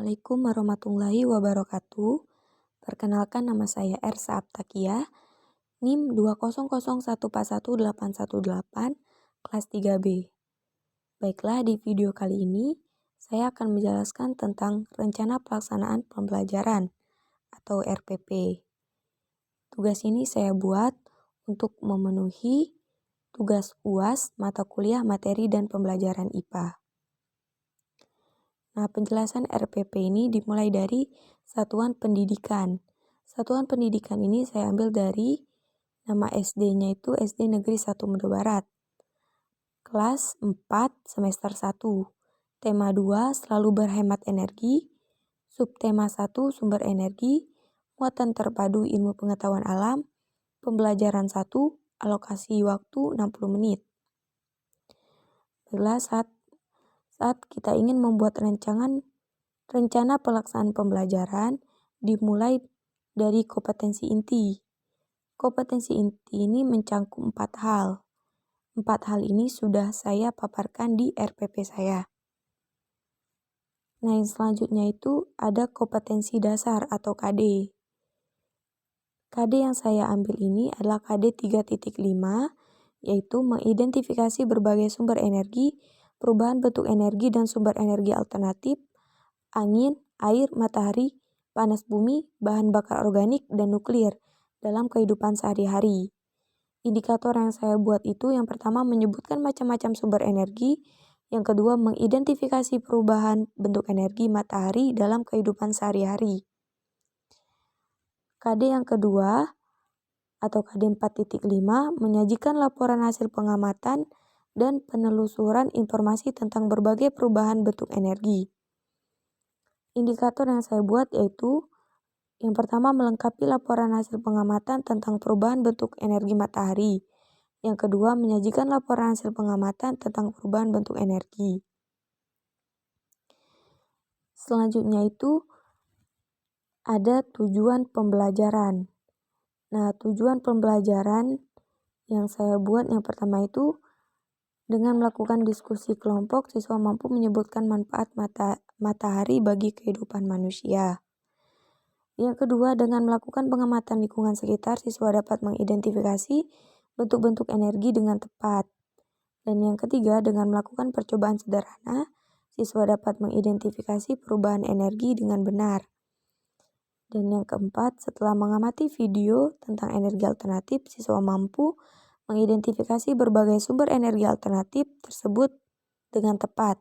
Assalamualaikum warahmatullahi wabarakatuh. Perkenalkan nama saya Ersa Aptakia, NIM 200141818, kelas 3B. Baiklah, di video kali ini saya akan menjelaskan tentang rencana pelaksanaan pembelajaran atau RPP. Tugas ini saya buat untuk memenuhi tugas UAS mata kuliah materi dan pembelajaran IPA. Nah, penjelasan RPP ini dimulai dari satuan pendidikan. Satuan pendidikan ini saya ambil dari nama SD-nya itu SD Negeri 1 Medo Barat. Kelas 4 semester 1. Tema 2 selalu berhemat energi. Subtema 1 sumber energi. Muatan terpadu ilmu pengetahuan alam. Pembelajaran 1 alokasi waktu 60 menit. Baiklah, saat kita ingin membuat rencana pelaksanaan pembelajaran dimulai dari kompetensi inti. Kompetensi inti ini mencangkup 4 hal. 4 hal ini sudah saya paparkan di RPP saya. Nah, yang selanjutnya itu ada kompetensi dasar atau KD. KD yang saya ambil ini adalah KD 3.5, yaitu mengidentifikasi berbagai sumber energi, perubahan bentuk energi dan sumber energi alternatif, angin, air, matahari, panas bumi, bahan bakar organik, dan nuklir dalam kehidupan sehari-hari. Indikator yang saya buat itu yang pertama menyebutkan macam-macam sumber energi, yang kedua mengidentifikasi perubahan bentuk energi matahari dalam kehidupan sehari-hari. KD yang kedua atau KD 4.5 menyajikan laporan hasil pengamatan dan penelusuran informasi tentang berbagai perubahan bentuk energi. Indikator yang saya buat yaitu yang pertama melengkapi laporan hasil pengamatan tentang perubahan bentuk energi matahari. Yang kedua menyajikan laporan hasil pengamatan tentang perubahan bentuk energi. Selanjutnya itu ada tujuan pembelajaran. Nah, tujuan pembelajaran yang saya buat yang pertama itu dengan melakukan diskusi kelompok, siswa mampu menyebutkan manfaat matahari bagi kehidupan manusia. Yang kedua, dengan melakukan pengamatan lingkungan sekitar, siswa dapat mengidentifikasi bentuk-bentuk energi dengan tepat. Dan yang ketiga, dengan melakukan percobaan sederhana, siswa dapat mengidentifikasi perubahan energi dengan benar. Dan yang keempat, setelah mengamati video tentang energi alternatif, siswa mampu mengidentifikasi berbagai sumber energi alternatif tersebut dengan tepat.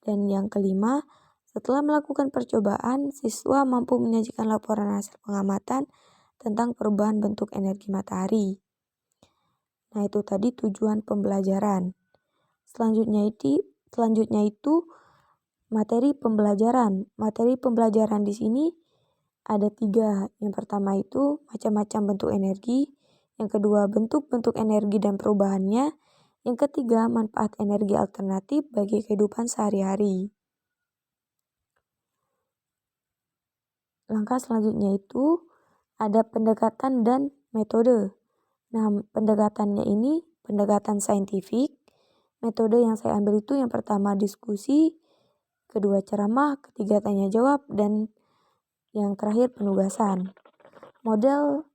Dan yang kelima, setelah melakukan percobaan, siswa mampu menyajikan laporan hasil pengamatan tentang perubahan bentuk energi matahari. Nah, itu tadi tujuan pembelajaran. Selanjutnya itu materi pembelajaran. Materi pembelajaran di sini ada 3. Yang pertama itu macam-macam bentuk energi. Yang kedua bentuk-bentuk energi dan perubahannya. Yang ketiga manfaat energi alternatif bagi kehidupan sehari-hari. Langkah selanjutnya itu ada pendekatan dan metode. Nah, pendekatannya ini pendekatan saintifik. Metode yang saya ambil itu yang pertama diskusi, kedua ceramah, ketiga tanya jawab, dan yang terakhir penugasan. Model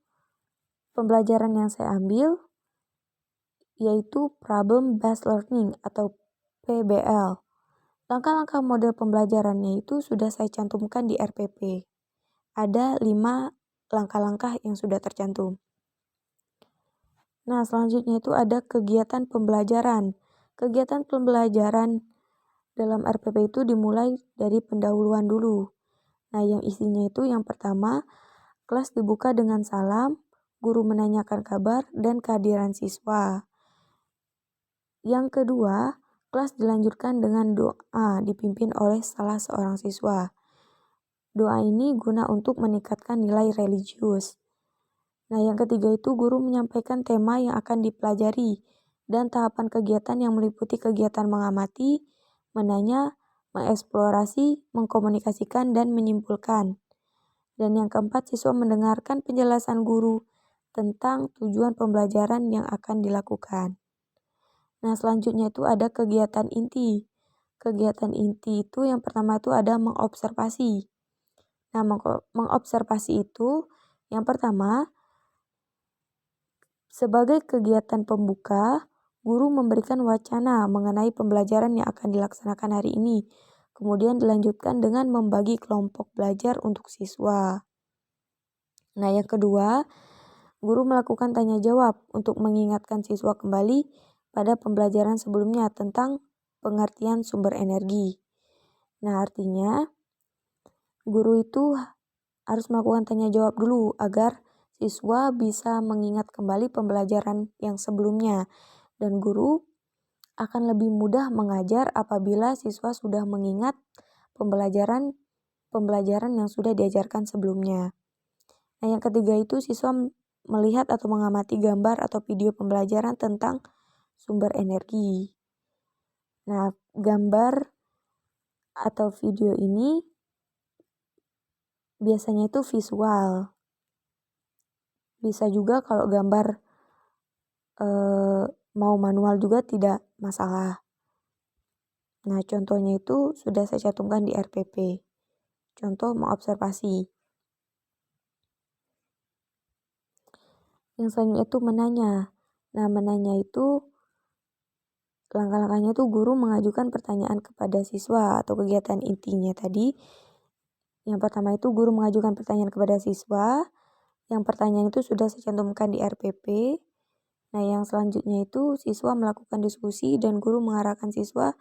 pembelajaran yang saya ambil yaitu Problem Based Learning atau PBL. Langkah-langkah model pembelajarannya itu sudah saya cantumkan di RPP. Ada 5 langkah-langkah yang sudah tercantum. Nah, selanjutnya itu ada kegiatan pembelajaran. Kegiatan pembelajaran dalam RPP itu dimulai dari pendahuluan dulu. Nah, yang isinya itu yang pertama, kelas dibuka dengan salam, guru menanyakan kabar, dan kehadiran siswa. Yang kedua, kelas dilanjutkan dengan doa dipimpin oleh salah seorang siswa. Doa ini guna untuk meningkatkan nilai religius. Nah, yang ketiga itu guru menyampaikan tema yang akan dipelajari dan tahapan kegiatan yang meliputi kegiatan mengamati, menanya, mengeksplorasi, mengkomunikasikan, dan menyimpulkan. Dan yang keempat, siswa mendengarkan penjelasan guru tentang tujuan pembelajaran yang akan dilakukan. Nah, selanjutnya itu ada kegiatan inti. kegiatan inti itu yang pertama itu ada mengobservasi. Nah, mengobservasi itu yang pertama, sebagai kegiatan pembuka, guru memberikan wacana mengenai pembelajaran yang akan dilaksanakan hari ini. Kemudian dilanjutkan dengan membagi kelompok belajar untuk siswa. Nah, yang kedua, guru melakukan tanya jawab untuk mengingatkan siswa kembali pada pembelajaran sebelumnya tentang pengertian sumber energi. Nah, artinya guru itu harus melakukan tanya jawab dulu agar siswa bisa mengingat kembali pembelajaran yang sebelumnya. Dan guru akan lebih mudah mengajar apabila siswa sudah mengingat pembelajaran yang sudah diajarkan sebelumnya. Nah, yang ketiga itu siswa melihat atau mengamati gambar atau video pembelajaran tentang sumber energi. Nah, gambar atau video ini biasanya itu visual. Bisa juga kalau gambar mau manual juga tidak masalah. Nah, contohnya itu sudah saya cantumkan di RPP. Contoh mengobservasi. Yang selanjutnya itu menanya. Nah, menanya itu langkah-langkahnya itu guru mengajukan pertanyaan kepada siswa atau kegiatan intinya tadi. Yang pertama itu guru mengajukan pertanyaan kepada siswa. Yang pertanyaan itu sudah saya cantumkan di RPP. Nah, yang selanjutnya itu siswa melakukan diskusi dan guru mengarahkan siswa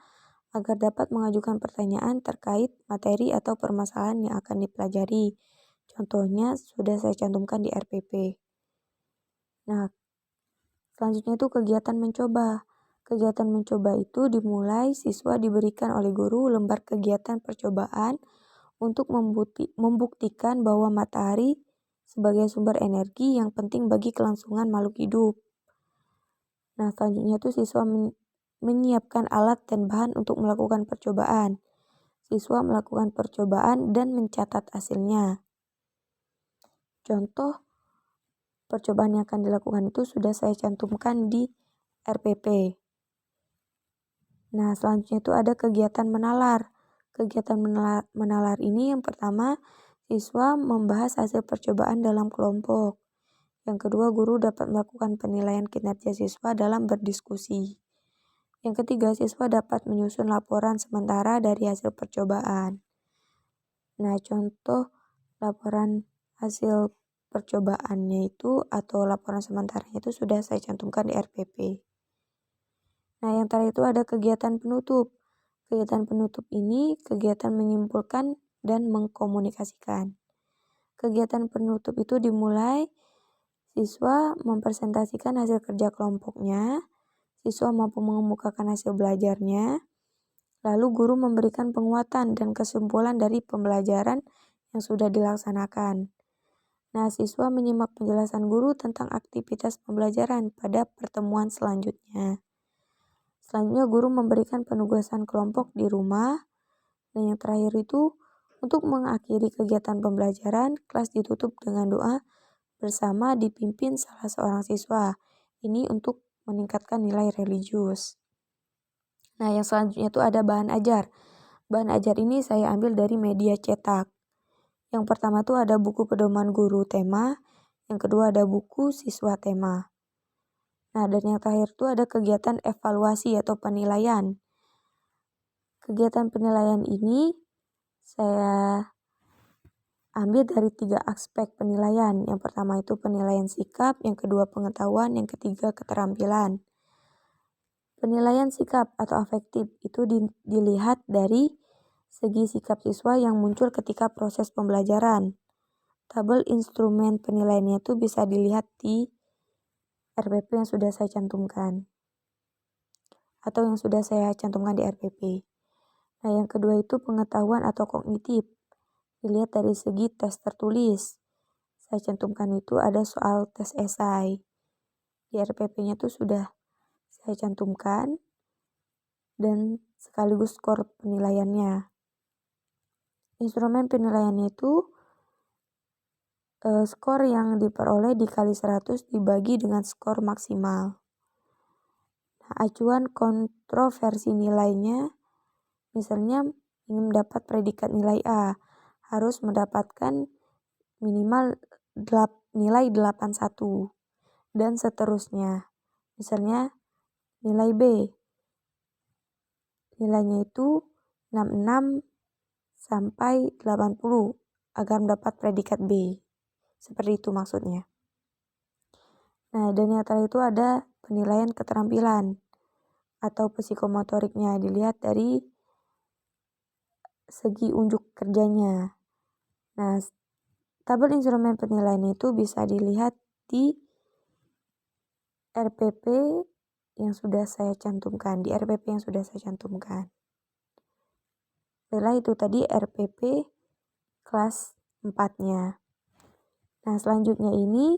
agar dapat mengajukan pertanyaan terkait materi atau permasalahan yang akan dipelajari. Contohnya sudah saya cantumkan di RPP. Nah, selanjutnya itu kegiatan mencoba. Kegiatan mencoba itu dimulai siswa diberikan oleh guru lembar kegiatan percobaan untuk membuktikan bahwa matahari sebagai sumber energi yang penting bagi kelangsungan makhluk hidup. Nah, selanjutnya itu siswa menyiapkan alat dan bahan untuk melakukan percobaan. Siswa melakukan percobaan dan mencatat hasilnya. Contoh percobaan yang akan dilakukan itu sudah saya cantumkan di RPP. Nah, selanjutnya itu ada kegiatan menalar. Kegiatan menalar ini yang pertama, siswa membahas hasil percobaan dalam kelompok. Yang kedua, guru dapat melakukan penilaian kinerja siswa dalam berdiskusi. Yang ketiga, siswa dapat menyusun laporan sementara dari hasil percobaan. Nah, contoh laporan hasil percobaannya itu atau laporan sementaranya itu sudah saya cantumkan di RPP. Nah, yang terakhir itu ada kegiatan penutup. Kegiatan penutup ini kegiatan menyimpulkan dan mengkomunikasikan. Kegiatan penutup itu dimulai siswa mempresentasikan hasil kerja kelompoknya, siswa mampu mengemukakan hasil belajarnya, lalu guru memberikan penguatan dan kesimpulan dari pembelajaran yang sudah dilaksanakan. Nah, siswa menyimak penjelasan guru tentang aktivitas pembelajaran pada pertemuan selanjutnya. Selanjutnya, guru memberikan penugasan kelompok di rumah. Dan yang terakhir itu, untuk mengakhiri kegiatan pembelajaran, kelas ditutup dengan doa bersama dipimpin salah seorang siswa. Ini untuk meningkatkan nilai religius. Nah, yang selanjutnya itu ada bahan ajar. Bahan ajar ini saya ambil dari media cetak. Yang pertama itu ada buku pedoman guru tema. Yang kedua ada buku siswa tema. Nah, dan yang terakhir itu ada kegiatan evaluasi atau penilaian. Kegiatan penilaian ini saya ambil dari 3 aspek penilaian. Yang pertama itu penilaian sikap, yang kedua pengetahuan, yang ketiga keterampilan. Penilaian sikap atau afektif itu dilihat dari segi sikap siswa yang muncul ketika proses pembelajaran. Tabel instrumen penilaiannya itu bisa dilihat di RPP yang sudah saya cantumkan. Atau yang sudah saya cantumkan di RPP. Nah, yang kedua itu pengetahuan atau kognitif. Dilihat dari segi tes tertulis. Saya cantumkan itu ada soal tes esai. Di RPP-nya itu sudah saya cantumkan dan sekaligus skor penilaiannya. Instrumen penilaiannya itu skor yang diperoleh dikali 100 dibagi dengan skor maksimal. Nah, acuan kontroversi nilainya Misalnya ingin mendapat predikat nilai A, harus mendapatkan minimal nilai 81 dan seterusnya. Misalnya nilai B, nilainya itu 66 sampai 80 agar mendapat predikat B. Seperti itu maksudnya. Nah, dan yang terakhir itu ada penilaian keterampilan atau psikomotoriknya, dilihat dari segi unjuk kerjanya. Nah, tabel instrumen penilaian itu bisa dilihat di RPP yang sudah saya cantumkan, Setelah itu tadi RPP kelas 4-nya. Nah, selanjutnya ini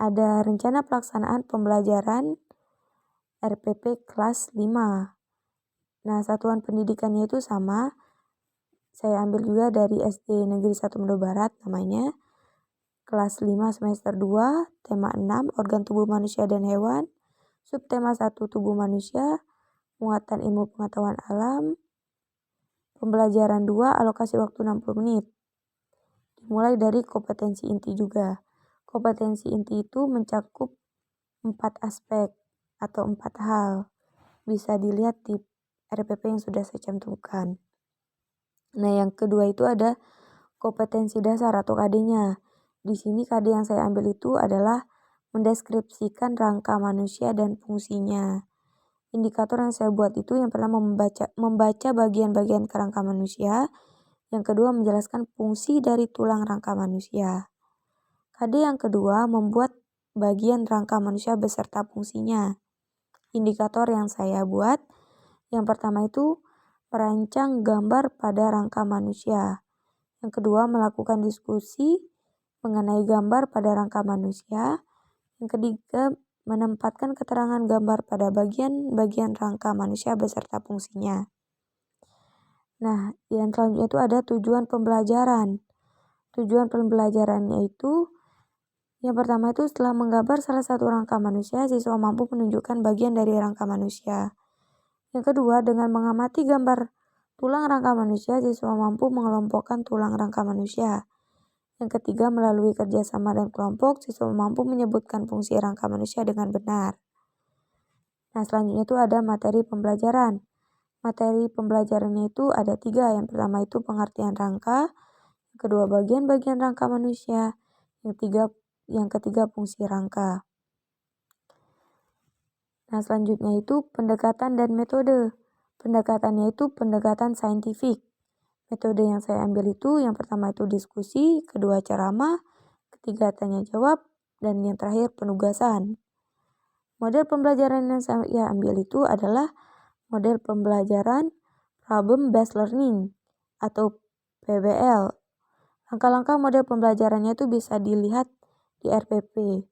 ada rencana pelaksanaan pembelajaran RPP kelas 5. Nah, satuan pendidikannya itu sama. Saya ambil juga dari SD Negeri 1 Mendo Barat namanya. Kelas 5 semester 2, tema 6, organ tubuh manusia dan hewan. Subtema 1, tubuh manusia, penguatan ilmu pengetahuan alam. Pembelajaran 2, alokasi waktu 60 menit. Dimulai dari kompetensi inti juga. Kompetensi inti itu mencakup 4 aspek atau 4 hal. Bisa dilihat di RPP yang sudah saya cantumkan. Nah, yang kedua itu ada kompetensi dasar atau KD-nya. Di sini KD yang saya ambil itu adalah mendeskripsikan rangka manusia dan fungsinya. Indikator yang saya buat itu yang pertama membaca bagian-bagian kerangka manusia. Yang kedua menjelaskan fungsi dari tulang rangka manusia. KD yang kedua membuat bagian rangka manusia beserta fungsinya. Indikator yang saya buat yang pertama itu merancang gambar pada rangka manusia. Yang kedua melakukan diskusi mengenai gambar pada rangka manusia. Yang ketiga menempatkan keterangan gambar pada bagian-bagian rangka manusia beserta fungsinya. Nah, yang selanjutnya itu ada tujuan pembelajaran. Tujuan pembelajarannya itu yang pertama itu setelah menggambar salah satu rangka manusia, siswa mampu menunjukkan bagian dari rangka manusia. Yang kedua, dengan mengamati gambar tulang rangka manusia, siswa mampu mengelompokkan tulang rangka manusia. Yang ketiga, melalui kerjasama dan kelompok, siswa mampu menyebutkan fungsi rangka manusia dengan benar. Nah, selanjutnya itu ada materi pembelajaran. Materi pembelajarannya itu ada 3. Yang pertama itu pengertian rangka. Yang kedua, bagian-bagian rangka manusia. Yang ketiga fungsi rangka. Nah, selanjutnya itu pendekatan dan metode. Pendekatannya itu pendekatan saintifik. Metode yang saya ambil itu yang pertama itu diskusi, kedua ceramah, ketiga tanya jawab, dan yang terakhir penugasan. Model pembelajaran yang saya ambil itu adalah model pembelajaran Problem Based Learning atau PBL. Langkah-langkah model pembelajarannya itu bisa dilihat di RPP.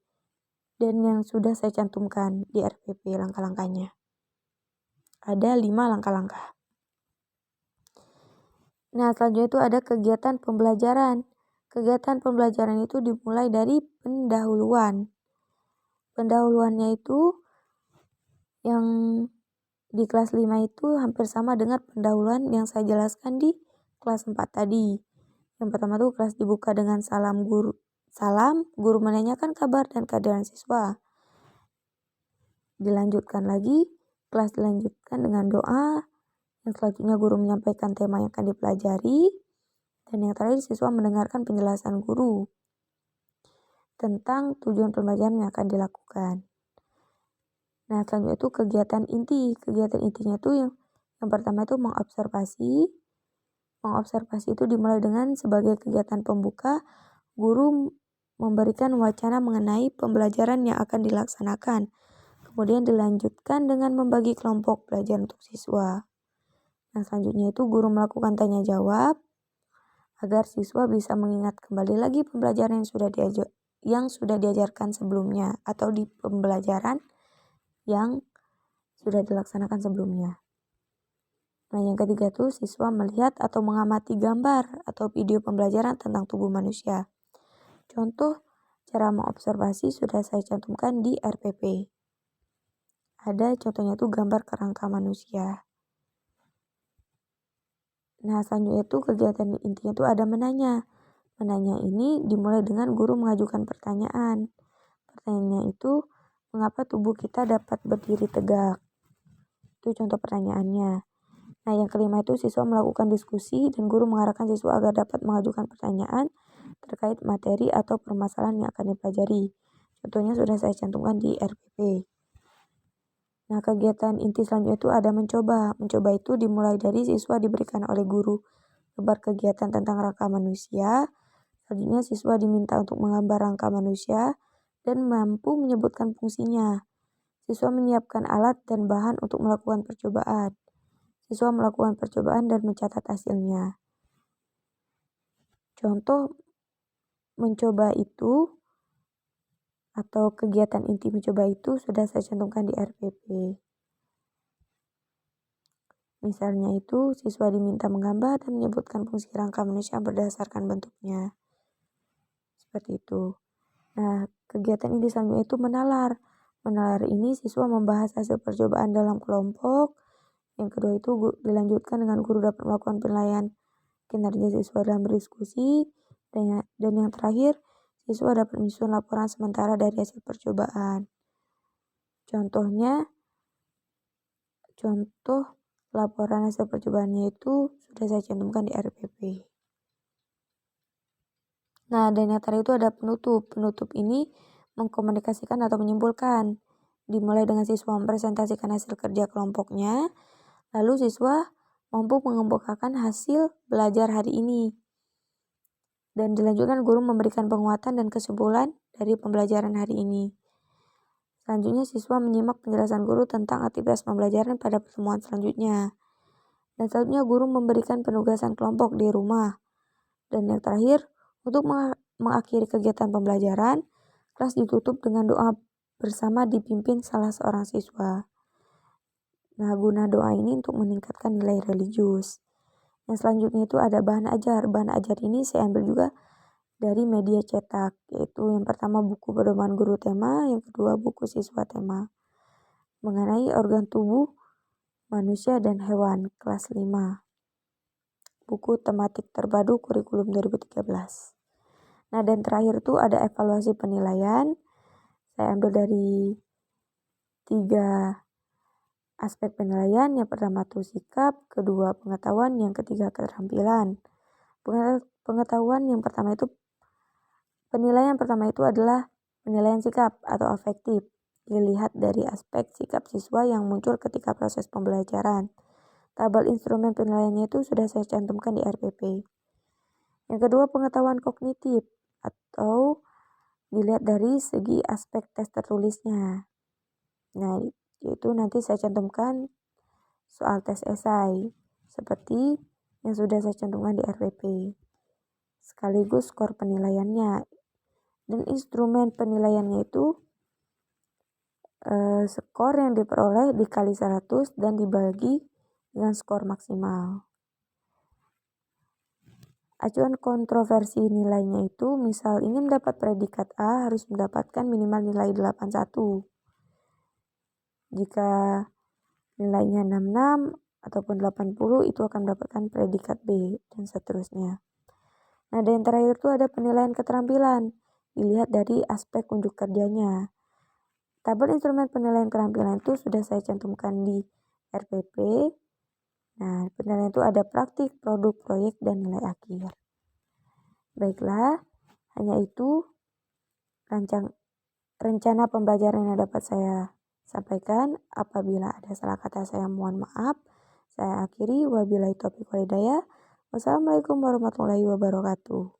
Dan yang sudah saya cantumkan di RPP langkah-langkahnya. Ada 5 langkah-langkah. Nah, selanjutnya itu ada kegiatan pembelajaran. Kegiatan pembelajaran itu dimulai dari pendahuluan. Pendahuluannya itu yang di kelas 5 itu hampir sama dengan pendahuluan yang saya jelaskan di kelas 4 tadi. Yang pertama itu kelas dibuka dengan salam, guru menanyakan kabar dan kehadiran siswa. Dilanjutkan lagi, kelas dilanjutkan dengan doa. Yang selanjutnya guru menyampaikan tema yang akan dipelajari. Dan yang terakhir siswa mendengarkan penjelasan guru tentang tujuan pembelajaran yang akan dilakukan. Nah, selanjutnya itu kegiatan inti. Kegiatan intinya itu yang pertama itu mengobservasi. Mengobservasi itu dimulai dengan sebagai kegiatan pembuka, guru memberikan wacana mengenai pembelajaran yang akan dilaksanakan. Kemudian dilanjutkan dengan membagi kelompok belajar untuk siswa. Nah, selanjutnya itu guru melakukan tanya jawab agar siswa bisa mengingat kembali lagi pembelajaran yang sudah diajarkan sebelumnya atau di pembelajaran yang sudah dilaksanakan sebelumnya. Nah, yang ketiga itu siswa melihat atau mengamati gambar atau video pembelajaran tentang tubuh manusia. Contoh cara mengobservasi sudah saya cantumkan di RPP. Ada contohnya itu gambar kerangka manusia. Nah, selanjutnya itu kegiatan intinya itu ada menanya. Menanya ini dimulai dengan guru mengajukan pertanyaan. Pertanyaannya itu, mengapa tubuh kita dapat berdiri tegak? Itu contoh pertanyaannya. Nah, yang kelima itu siswa melakukan diskusi dan guru mengarahkan siswa agar dapat mengajukan pertanyaan terkait materi atau permasalahan yang akan dipelajari. Contohnya sudah saya cantumkan di RPP. Nah, kegiatan inti selanjutnya itu ada mencoba. Mencoba itu dimulai dari siswa diberikan oleh guru gambar kegiatan tentang rangka manusia. Selanjutnya siswa diminta untuk menggambar rangka manusia dan mampu menyebutkan fungsinya. Siswa menyiapkan alat dan bahan untuk melakukan percobaan. Siswa melakukan percobaan dan mencatat hasilnya. Contoh mencoba itu atau kegiatan inti mencoba itu sudah saya cantumkan di RPP. Misalnya itu, siswa diminta menggambar dan menyebutkan fungsi rangka manusia berdasarkan bentuknya. Seperti itu. Nah, kegiatan inti selanjutnya itu menalar. Menalar ini siswa membahas hasil percobaan dalam kelompok. Yang kedua itu dilanjutkan dengan guru dapat melakukan penilaian kinerja siswa dalam berdiskusi. Dan yang terakhir, siswa dapat menyusun laporan sementara dari hasil percobaan. Contoh laporan hasil percobaannya itu sudah saya cantumkan di RPP. Nah, dan yang terakhir itu ada penutup. Penutup ini mengkomunikasikan atau menyimpulkan. Dimulai dengan siswa mempresentasikan hasil kerja kelompoknya, lalu siswa mampu mengemukakan hasil belajar hari ini. Dan dilanjutkan guru memberikan penguatan dan kesimpulan dari pembelajaran hari ini. Selanjutnya siswa menyimak penjelasan guru tentang aktivitas pembelajaran pada pertemuan selanjutnya. Dan selanjutnya guru memberikan penugasan kelompok di rumah. Dan yang terakhir, untuk mengakhiri kegiatan pembelajaran, kelas ditutup dengan doa bersama dipimpin salah seorang siswa. Nah, guna doa ini untuk meningkatkan nilai religius. Yang selanjutnya itu ada bahan ajar. Bahan ajar ini saya ambil juga dari media cetak, yaitu yang pertama buku pedoman guru tema, yang kedua buku siswa tema mengenai organ tubuh manusia dan hewan kelas 5. Buku tematik terpadu kurikulum 2013. Nah, dan terakhir itu ada evaluasi penilaian. Saya ambil dari 3 aspek penilaian. Yang pertama itu sikap, kedua pengetahuan, yang ketiga keterampilan. Pengetahuan yang pertama itu penilaian pertama itu adalah penilaian sikap atau afektif. Dilihat dari aspek sikap siswa yang muncul ketika proses pembelajaran. Tabel instrumen penilaiannya itu sudah saya cantumkan di RPP. Yang kedua pengetahuan kognitif atau dilihat dari segi aspek tes tertulisnya. Nah, yaitu nanti saya cantumkan soal tes esai seperti yang sudah saya cantumkan di RPP. Sekaligus skor penilaiannya. Dan instrumen penilaiannya itu skor yang diperoleh dikali 100 dan dibagi dengan skor maksimal. Acuan kontroversi nilainya itu misal ingin mendapat predikat A harus mendapatkan minimal nilai 81. Jika nilainya 66 ataupun 80 itu akan mendapatkan predikat B dan seterusnya. Nah, dan yang terakhir itu ada penilaian keterampilan. Dilihat dari aspek unjuk kerjanya. Tabel instrumen penilaian keterampilan itu sudah saya cantumkan di RPP. Nah, penilaian itu ada praktik, produk, proyek, dan nilai akhir. Baiklah, hanya itu rencana pembelajaran yang dapat saya sampaikan. Apabila ada salah kata saya mohon maaf. Saya akhiri, wabillahi taufiq wal hidayah. Wassalamualaikum warahmatullahi wabarakatuh.